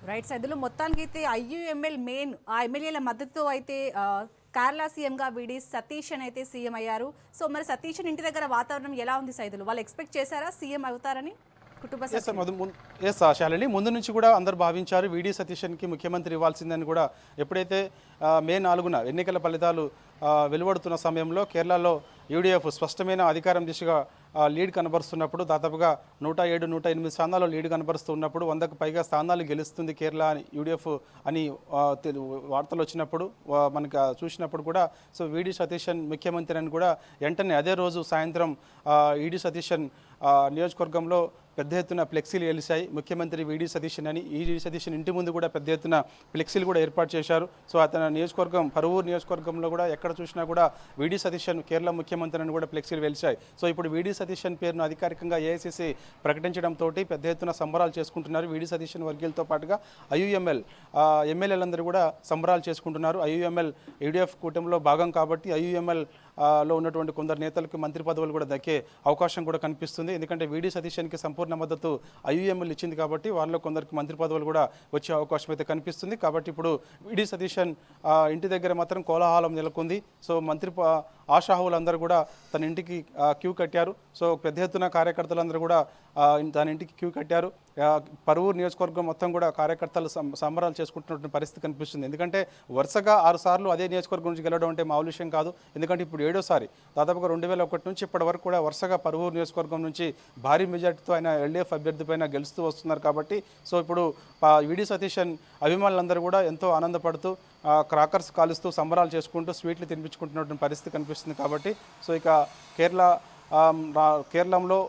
Right Saidulu మొత్తానికైతే IUML main ఆ ఎమ్మెల్యేల మద్దతుతో అయితే కేరళ సీఎంగా వీడి సతీష్ అని అయితే సీఎం అయ్యారు. సో మరి సతీష్ ఇంటి దగ్గర వాతావరణం ఎలా ఉంది సైదులు? వాళ్ళు ఎక్స్పెక్ట్ చేశారా సీఎం అవుతారని కుటుంబ సభ్యులు? శాలిని ముందు నుంచి కూడా అందరు భావించారు వీడి సతీషన్కి ముఖ్యమంత్రి ఇవ్వాల్సిందని కూడా. ఎప్పుడైతే మే 4న ఎన్నికల ఫలితాలు వెలువడుతున్న సమయంలో కేరళలో యూడీఎఫ్ స్పష్టమైన అధికారం దిశగా లీడ్ కనబరుస్తున్నప్పుడు, దాదాపుగా 107, 108 స్థానాల్లో లీడ్ కనబరుస్తున్నప్పుడు 100కు పైగా స్థానాలు గెలుస్తుంది కేరళ యూడీఎఫ్ అని వార్తలు వచ్చినప్పుడు మనకు చూసినప్పుడు కూడా సో వీడి సతీశన్ ముఖ్యమంత్రి అని కూడా వెంటనే అదే రోజు సాయంత్రం ఈడి సతీశన్ నియోజకవర్గంలో పెద్ద ఎత్తున ఫ్లెక్సీలు వెలిశాయి. ముఖ్యమంత్రి వీడి సతీశన్ అని ఈడి సతీశన్ ఇంటి ముందు కూడా పెద్ద ఎత్తున ఫ్లెక్సీలు కూడా ఏర్పాటు చేశారు. సో అతని నియోజకవర్గం పరువూరు నియోజకవర్గంలో కూడా ఎక్కడ చూసినా కూడా వీడి సతీశన్ కేరళ ముఖ్యమంత్రి అని కూడా ఫ్లెక్సీలు వెలిశాయి. సో ఇప్పుడు వీడి సతీశన్ పేరును అధికారికంగా ఏఐసీసీ ప్రకటించడంతో పెద్ద ఎత్తున సంబరాలు చేసుకుంటున్నారు. వీడి సతీశన్ వర్గీయులతో పాటుగా ఐయుఎంఎల్ ఎమ్మెల్యేలందరూ కూడా సంబరాలు చేసుకుంటున్నారు. ఐయుఎంఎల్ యూడీఎఫ్ కూటమిలో భాగం కాబట్టి ఐయుఎంఎల్ లో ఉన్నటువంటి కొందరు నేతలకు మంత్రి పదవులు కూడా దక్కే అవకాశం కూడా కనిపిస్తుంది. ఎందుకంటే వీడి సతీశన్కి సంపూర్ణ మద్దతు ఐయుఎంఎల్ ఇచ్చింది కాబట్టి వాళ్ళలో కొందరికి మంత్రి పదవులు కూడా వచ్చే అవకాశం అయితే కనిపిస్తుంది. కాబట్టి ఇప్పుడు వీడి సతీశన్ ఇంటి దగ్గర మాత్రం కోలాహలం నెలకొంది. సో మంత్రి ఆశాహులందరూ కూడా తన ఇంటికి క్యూ కట్టారు. సో పెద్ద ఎత్తున కార్యకర్తలందరూ కూడా తన ఇంటికి క్యూ కట్టారు. పరువూరు నియోజకవర్గం మొత్తం కూడా కార్యకర్తలు సంబరాలు చేసుకుంటున్న పరిస్థితి కనిపిస్తుంది. ఎందుకంటే వరుసగా 6 సార్లు అదే నియోజకవర్గం నుంచి గెలవడం అంటే మామూలు విషయం కాదు. ఎందుకంటే ఇప్పుడు 7వసారి దాదాపుగా 2001 నుంచి ఇప్పటి వరకు కూడా వరుసగా పరువూరు నియోజకవర్గం నుంచి భారీ మెజార్టీతో ఆయన ఎల్డీఎఫ్ అభ్యర్థి పైన గెలుస్తూ వస్తున్నారు. కాబట్టి సో ఇప్పుడు వీడి సతీశన్ అభిమానులందరూ కూడా ఎంతో ఆనందపడుతూ క్రాకర్స్ కాలుస్తూ సంబరాలు చేసుకుంటూ స్వీట్లు తినిపించుకుంటున్నటువంటి పరిస్థితి కనిపిస్తుంది. కాబట్టి సో ఇక కేరళంలో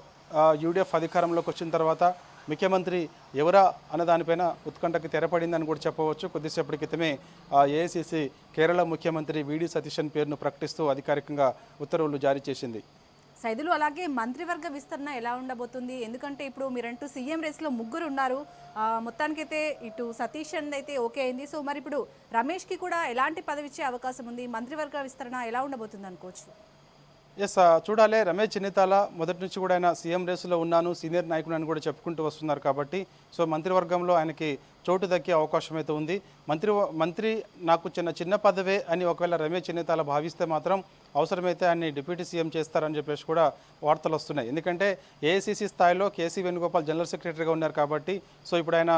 యూడీఎఫ్ అధికారంలోకి వచ్చిన తర్వాత ముఖ్యమంత్రి ఎవరా అన్న దానిపైన ఉత్కంఠకి తెరపడిందని కూడా చెప్పవచ్చు. కొద్దిసేపటి క్రితమే ఏఐసీసీ కేరళ ముఖ్యమంత్రి వీడి సతీశన్ పేరును ప్రకటిస్తూ అధికారికంగా ఉత్తర్వులు జారీ చేసింది. సైదులు అలాగే మంత్రివర్గ విస్తరణ ఎలా ఉండబోతుంది? ఎందుకంటే ఇప్పుడు మీరంటూ సీఎం రేస్లో ముగ్గురు ఉన్నారు. మొత్తానికైతే ఇటు సతీష్ అయితే ఓకే అయింది. సో మరి ఇప్పుడు రమేష్కి కూడా ఎలాంటి పదవి ఇచ్చే అవకాశం ఉంది? మంత్రివర్గ విస్తరణ ఎలా ఉండబోతుంది అనుకోవచ్చు? చూడాలి. రమేష్ చెన్నితాల మొదటి నుంచి కూడా ఆయన సీఎం రేసులో ఉన్నాను, సీనియర్ నాయకుడు అని కూడా చెప్పుకుంటూ వస్తున్నారు. కాబట్టి సో మంత్రివర్గంలో ఆయనకి చోటు దక్కే అవకాశం అయితే ఉంది. మంత్రి నాకు చిన్న పదవే అని ఒకవేళ రమేష్ చెన్నితాల భావిస్తే మాత్రం అవసరమైతే ఆయన్ని డిప్యూటీ సీఎం చేస్తారని చెప్పేసి కూడా వార్తలు వస్తున్నాయి. ఎందుకంటే ఏఐసీసీ స్థాయిలో కేసీ వేణుగోపాల్ జనరల్ సెక్రటరీగా ఉన్నారు కాబట్టి సో ఇప్పుడు ఆయన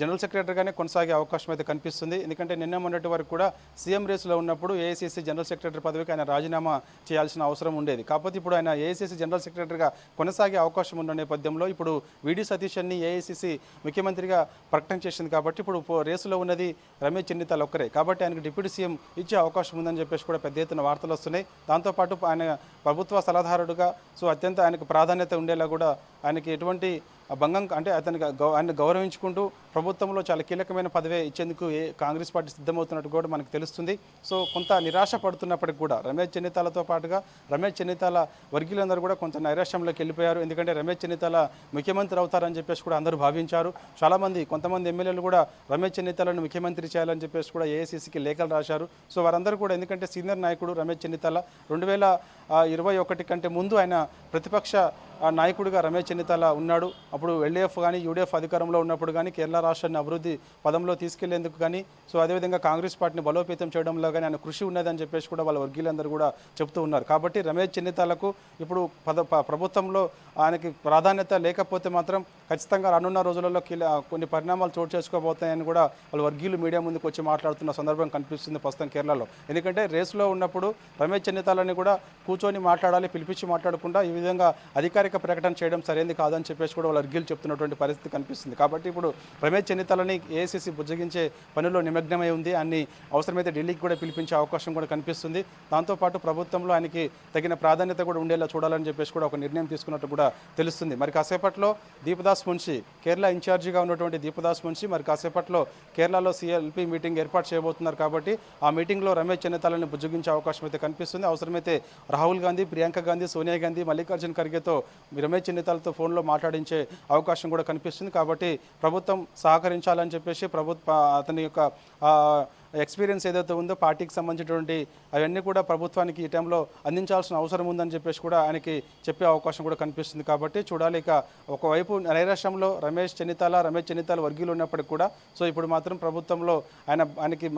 జనరల్ సెక్రటరీగానే కొనసాగే అవకాశం అయితే కనిపిస్తుంది. ఎందుకంటే నిన్న మొన్నటి వరకు కూడా సీఎం రేసులో ఉన్నప్పుడు ఏఐసీసీ జనరల్ సెక్రటరీ పదవికి ఆయన రాజీనామా చేయాల్సిన అవసరం ఉండేది. కాకపోతే ఇప్పుడు ఆయన ఏఐసీసీ జనరల్ సెక్రటరీగా కొనసాగే అవకాశం ఉన్న నేపథ్యంలో ఇప్పుడు వీడి సతీశన్ని ఏఐసీసీ ముఖ్యమంత్రిగా ప్రకటన చేసింది. కాబట్టి ఇప్పుడు రేసులో ఉన్నది రమేష్ చెన్నితాల ఒక్కరే. కాబట్టి ఆయనకు డిప్యూటీ సీఎం ఇచ్చే అవకాశం ఉందని చెప్పేసి కూడా పెద్ద ఎత్తున వార్తలు వస్తున్నాయి. దాంతోపాటు ఆయన ప్రభుత్వ సలహాదారుడుగా సో అత్యంత ఆయనకు ప్రాధాన్యత ఉండేలా కూడా ఆయనకి ఎటువంటి భంగం అంటే ఆయన గౌరవించుకుంటూ ప్రభుత్వంలో చాలా కీలకమైన పదవి ఇచ్చేందుకు కాంగ్రెస్ పార్టీ సిద్ధమవుతున్నట్టు కూడా మనకు తెలుస్తుంది. సో కొంత నిరాశ పడుతున్నప్పటికీ కూడా రమేష్ చెన్నితాలతో పాటుగా రమేష్ చెన్నితాల వర్గీయులందరూ కూడా కొంత నైరాశ్యంలోకి వెళ్ళిపోయారు. ఎందుకంటే రమేష్ చెన్నితాల ముఖ్యమంత్రి అవుతారని చెప్పేసి కూడా అందరూ భావించారు. కొంతమంది ఎమ్మెల్యేలు కూడా రమేష్ చెన్నితాలను ముఖ్యమంత్రి చేయాలని చెప్పేసి కూడా ఏఐసీసీకి లేఖలు రాశారు. సో వారందరూ కూడా ఎందుకంటే సీనియర్ నాయకుడు రమేష్ చెన్నితాల 2021 కంటే ముందు ఆయన ప్రతిపక్ష నాయకుడిగా రమేష్ చెన్నితాల ఉన్నాడు. అప్పుడు ఎల్డీఎఫ్ కానీ యూడీఎఫ్ అధికారంలో ఉన్నప్పుడు కానీ కేరళ రాష్ట్రాన్ని అభివృద్ధి పదంలో తీసుకెళ్లేందుకు కానీ సో అదేవిధంగా కాంగ్రెస్ పార్టీని బలోపేతం చేయడంలో కానీ ఆయన కృషి ఉన్నదని చెప్పేసి కూడా వాళ్ళ వర్గీయులందరూ కూడా చెప్తూ ఉన్నారు. కాబట్టి రమేష్ చెన్నితాలకు ఇప్పుడు ప్రభుత్వంలో ఆయనకి ప్రాధాన్యత లేకపోతే మాత్రం ఖచ్చితంగా రానున్న రోజులలో కొన్ని పరిణామాలు చోటు చేసుకోబోతాయని కూడా వాళ్ళ వర్గీయులు మీడియా ముందుకు వచ్చి మాట్లాడుతున్న సందర్భం కనిపిస్తుంది ప్రస్తుతం కేరళలో. ఎందుకంటే రేసులో ఉన్నప్పుడు రమేష్ చెన్నితాలని కూడా కూర్చొని మాట్లాడాలి, పిలిపించి మాట్లాడకుండా ఈ విధంగా అధికారిక ప్రకటన చేయడం సరైనది కాదని చెప్పేసి కూడా వాళ్ళ వర్గీయులు చెప్తున్నటువంటి పరిస్థితి కనిపిస్తుంది. కాబట్టి ఇప్పుడు రమేష్ చెన్నితాలని ఏఐసీసీ బుజ్జగించే పనిలో నిమగ్నమై ఉంది. అన్ని అవసరమైతే ఢిల్లీకి కూడా పిలిపించే అవకాశం కూడా కనిపిస్తుంది. దాంతోపాటు ప్రభుత్వంలో ఆయనకి తగిన ప్రాధాన్యత కూడా ఉండేలా చూడాలని చెప్పేసి కూడా ఒక నిర్ణయం తీసుకున్నట్టు కూడా తెలుస్తుంది. మరి కాసేపట్లో దీపదాస్ మున్షి కేరళ ఇన్ఛార్జిగా ఉన్నటువంటి దీపదాస్ మున్షి మరి కాసేపట్లో కేరళలో సిఎల్పి మీటింగ్ ఏర్పాటు చేయబోతున్నారు. కాబట్టి ఆ మీటింగ్లో రమేష్ చెన్నితాలని బుజ్జగించే అవకాశం అయితే కనిపిస్తుంది. అవసరమైతే రాహుల్ గాంధీ, ప్రియాంక గాంధీ, సోనియా గాంధీ, మల్లికార్జున్ ఖర్గేతో రమేష్ చెన్నితాలతో ఫోన్లో మాట్లాడించే అవకాశం కూడా కనిపిస్తుంది. కాబట్టి ప్రభుత్వం సహకరించాలని చెప్పేసి అతని యొక్క ఎక్స్పీరియన్స్ ఏదైతే ఉందో పార్టీకి సంబంధించినటువంటి అవన్నీ కూడా ప్రభుత్వానికి ఈ టైంలో అందించాల్సిన అవసరం ఉందని చెప్పేసి కూడా ఆయనకి చెప్పే అవకాశం కూడా కనిపిస్తుంది. కాబట్టి చూడాలి. ఇక ఒకవైపు నైరాశ్యంలో రమేష్ చెన్నితాల వర్గీయులు ఉన్నప్పటికీ కూడా సో ఇప్పుడు మాత్రం ప్రభుత్వంలో ఆయనకి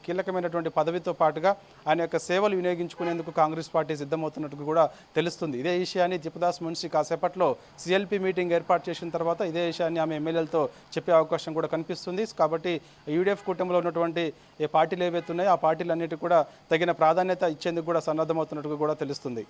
కీలకమైనటువంటి పదవితో పాటుగా ఆయన యొక్క సేవలు వినియోగించుకునేందుకు కాంగ్రెస్ పార్టీ సిద్ధమవుతున్నట్టు కూడా తెలుస్తుంది. ఇదే విషయాన్ని దీపదాస్ మున్షి కాసేపట్లో సిఎల్పి మీటింగ్ ఏర్పాటు చేసిన తర్వాత ఇదే విషయాన్ని ఆమె ఎమ్మెల్యేలతో చెప్పే అవకాశం కూడా కనిపిస్తుంది. కాబట్టి యూడీఎఫ్ కూటమిలో ఉన్నటువంటి ఏ పార్టీలు ఏవైతే ఉన్నాయో ఆ పార్టీలన్నిటికీ కూడా తగిన ప్రాధాన్యత ఇచ్చేందుకు కూడా సన్నద్ధమవుతున్నట్టు కూడా తెలుస్తుంది.